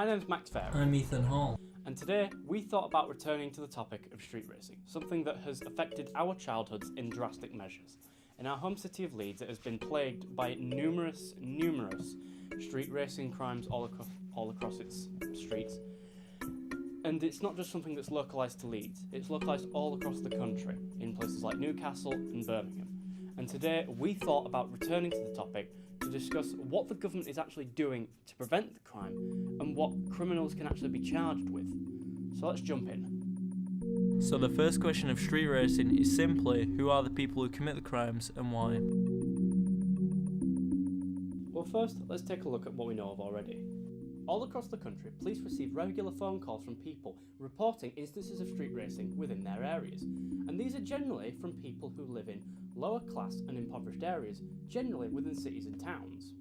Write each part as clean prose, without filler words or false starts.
My name's Max Fair. I'm Ethan Hall. And today we thought about returning to the topic of street racing, something that has affected our childhoods in drastic measures. In our home city of Leeds, it has been plagued by numerous street racing crimes all across its streets. And it's not just something that's localised to Leeds, it's localised all across the country, in places like Newcastle and Birmingham. And today we thought about returning to the topic to discuss what the government is actually doing to prevent the crime and what criminals can actually be charged with. So let's jump in. So the first question of street racing is simply, who are the people who commit the crimes and why? Well, first, let's take a look at what we know of already. All across the country, police receive regular phone calls from people reporting instances of street racing within their areas, and these are generally from people who live in lower class and impoverished areas, generally within cities and towns.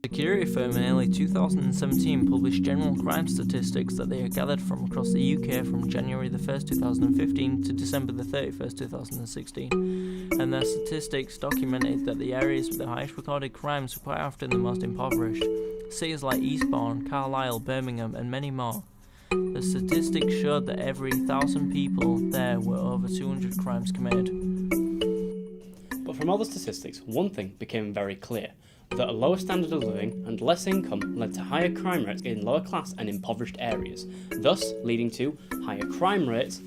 The security firm in early 2017 published general crime statistics that they had gathered from across the UK from January the 1st, 2015 to December the 31st, 2016. And their statistics documented that the areas with the highest recorded crimes were quite often the most impoverished. Cities like Eastbourne, Carlisle, Birmingham and many more. The statistics showed that every 1,000 people there were over 200 crimes committed. But from all the statistics, one thing became very clear, that a lower standard of living and less income led to higher crime rates in lower class and impoverished areas, thus leading to higher crime rates,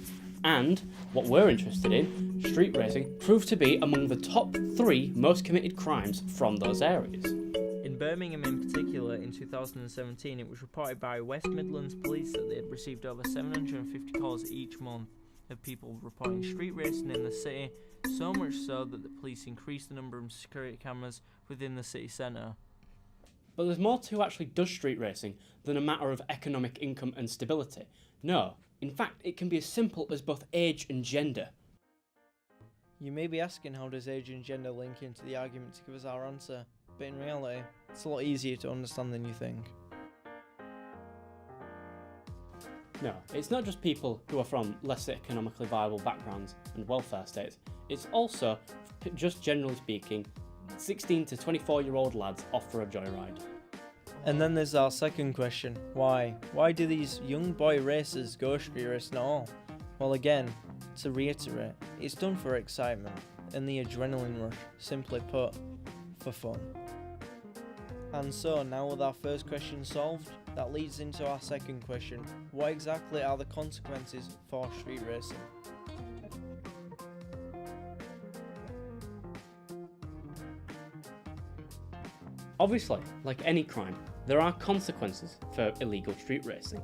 and, what we're interested in, street racing proved to be among the top 3 most committed crimes from those areas. In Birmingham in particular, in 2017, it was reported by West Midlands Police that they had received over 750 calls each month of people reporting street racing in the city, so much so that the police increased the number of security cameras within the city centre. But there's more to who actually does street racing than a matter of economic income and stability. No, in fact, it can be as simple as both age and gender. You may be asking, how does age and gender link into the argument to give us our answer, but in reality, it's a lot easier to understand than you think. No, it's not just people who are from less economically viable backgrounds and welfare states, it's also, just generally speaking, 16 to 24-year-old lads off for a joyride. And then there's our second question, why? Why do these young boy racers go street racing at all? Well, again, to reiterate, it's done for excitement and the adrenaline rush, simply put, for fun. And so, now with our first question solved, that leads into our second question, what exactly are the consequences for street racing? Obviously, like any crime, there are consequences for illegal street racing,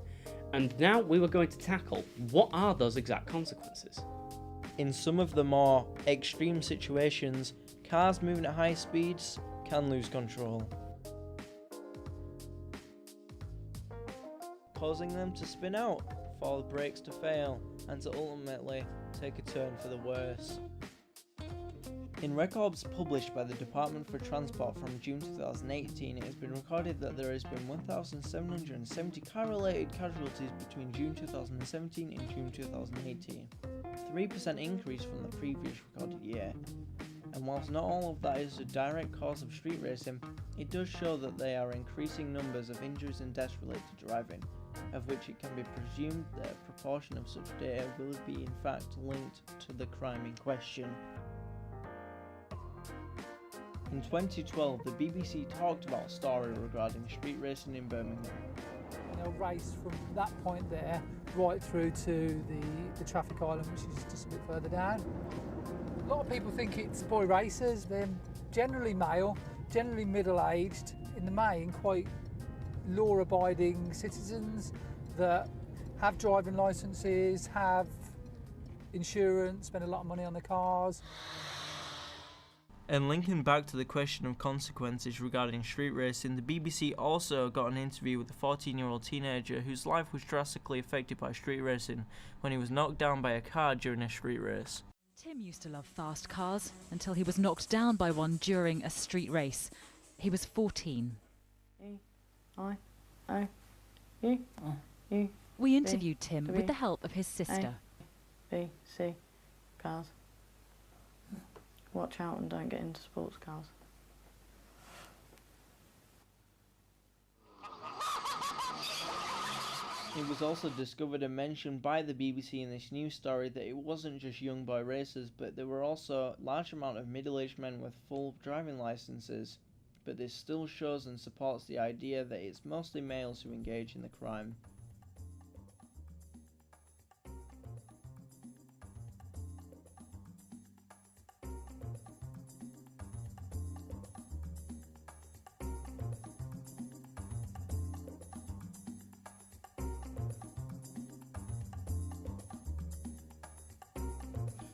and now we were going to tackle what are those exact consequences. In some of the more extreme situations, cars moving at high speeds can lose control, causing them to spin out, for the brakes to fail, and to ultimately take a turn for the worse. In records published by the Department for Transport from June 2018, it has been recorded that there has been 1,770 car-related casualties between June 2017 and June 2018, a 3% increase from the previous recorded year. And whilst not all of that is a direct cause of street racing, it does show that there are increasing numbers of injuries and deaths related to driving, of which it can be presumed that a proportion of such data will be in fact linked to the crime in question. In 2012, the BBC talked about a story regarding street racing in Birmingham. They'll race from that point there right through to the traffic island, which is just a bit further down. A lot of people think it's boy racers. They're generally male, generally middle-aged, in the main quite law-abiding citizens that have driving licences, have insurance, spend a lot of money on their cars. And linking back to the question of consequences regarding street racing, the BBC also got an interview with a 14-year-old teenager whose life was drastically affected by street racing when he was knocked down by a car during a street race. Tim used to love fast cars until he was knocked down by one during a street race. He was 14. We interviewed Tim with the help of his sister. B, C, cars. Watch out and don't get into sports cars. It was also discovered and mentioned by the BBC in this news story that it wasn't just young boy racers, but there were also a large amount of middle-aged men with full driving licenses. But this still shows and supports the idea that it's mostly males who engage in the crime.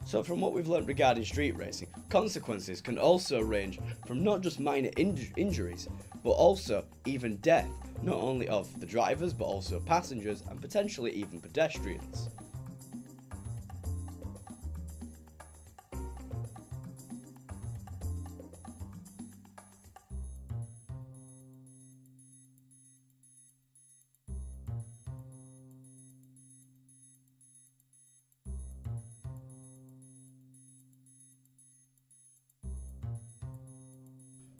So from what we've learnt regarding street racing, consequences can also range from not just minor injuries, but also even death, not only of the drivers but also passengers and potentially even pedestrians.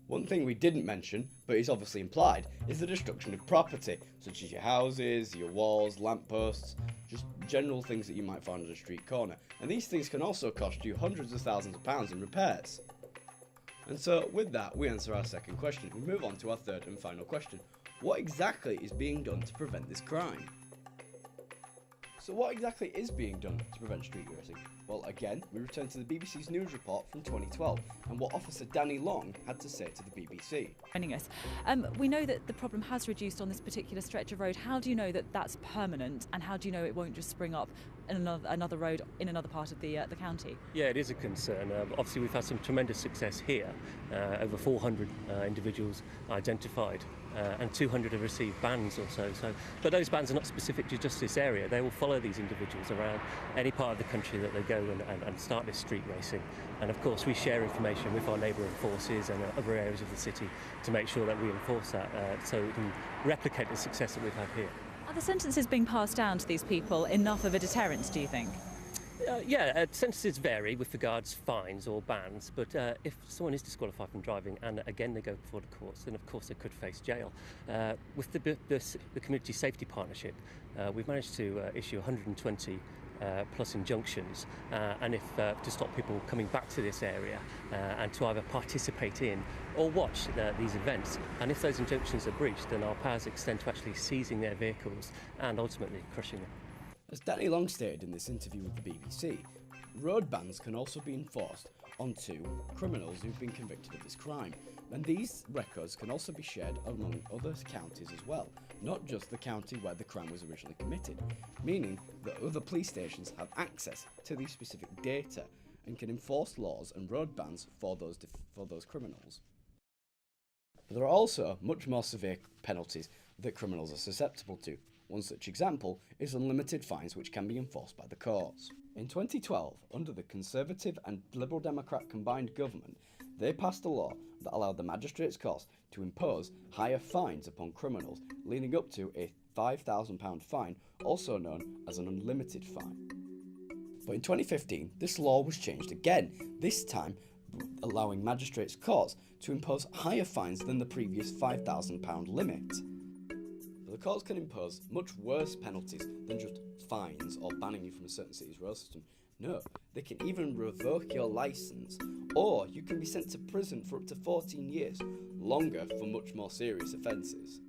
One thing we didn't mention, but is obviously implied, is the destruction of property, such as your houses, your walls, lampposts, just general things that you might find on a street corner. And these things can also cost you hundreds of thousands of pounds in repairs. And so with that, we answer our second question. We move on to our third and final question. What exactly is being done to prevent this crime? So what exactly is being done to prevent street racing? Well, again, we return to the BBC's news report from 2012 and what Officer Danny Long had to say to the BBC. We know that the problem has reduced on this particular stretch of road. How do you know that that's permanent, and how do you know it won't just spring up in another road in another part of the county? Yeah, it is a concern. Obviously, we've had some tremendous success here. Over 400 individuals identified, and 200 have received bans or so. But those bans are not specific to just this area. They will follow these individuals around any part of the country that they go and start this street racing. And of course, we share information with our neighbouring forces and other areas of the city to make sure that we enforce that, so we can replicate the success that we've had here. Are the sentences being passed down to these people enough of a deterrent, do you think? Sentences vary with regards fines or bans, but if someone is disqualified from driving and again they go before the courts, then of course they could face jail. With the Community Safety Partnership, we've managed to issue 120 plus injunctions, and if to stop people coming back to this area and to either participate in or watch these events. And if those injunctions are breached, then our powers extend to actually seizing their vehicles and ultimately crushing them. As Danny Long stated in this interview with the BBC, road bans can also be enforced onto criminals who've been convicted of this crime, and these records can also be shared among other counties as well, not just the county where the crime was originally committed, meaning that other police stations have access to these specific data and can enforce laws and road bans for those criminals. But there are also much more severe penalties that criminals are susceptible to. One such example is unlimited fines, which can be enforced by the courts. In 2012, under the Conservative and Liberal Democrat combined government, they passed a law that allowed the magistrates' courts to impose higher fines upon criminals, leading up to a £5,000 fine, also known as an unlimited fine. But in 2015, this law was changed again, this time allowing magistrates' courts to impose higher fines than the previous £5,000 limit. The courts can impose much worse penalties than just fines or banning you from a certain city's road system. No, they can even revoke your licence, or you can be sent to prison for up to 14 years, longer for much more serious offences.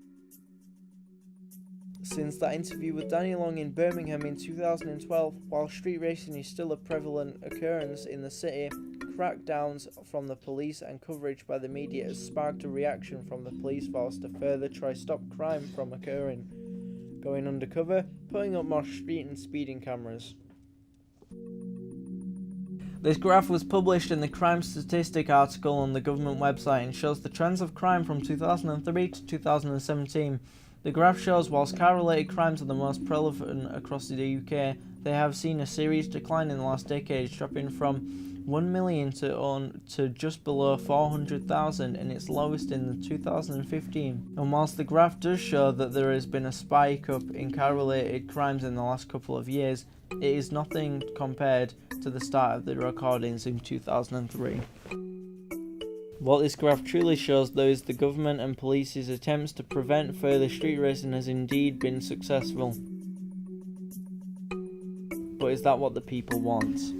Since that interview with Danny Long in Birmingham in 2012, while street racing is still a prevalent occurrence in the city, crackdowns from the police and coverage by the media has sparked a reaction from the police force to further try stop crime from occurring, going undercover, putting up more street and speeding cameras. This graph was published in the Crime Statistic article on the government website and shows the trends of crime from 2003 to 2017. The graph shows whilst car-related crimes are the most prevalent across the UK, they have seen a serious decline in the last decade, dropping from 1 million to just below 400,000 and its lowest in 2015. And whilst the graph does show that there has been a spike up in car-related crimes in the last couple of years, it is nothing compared to the start of the recordings in 2003. What this graph truly shows though is the government and police's attempts to prevent further street racing has indeed been successful. is that what the people want?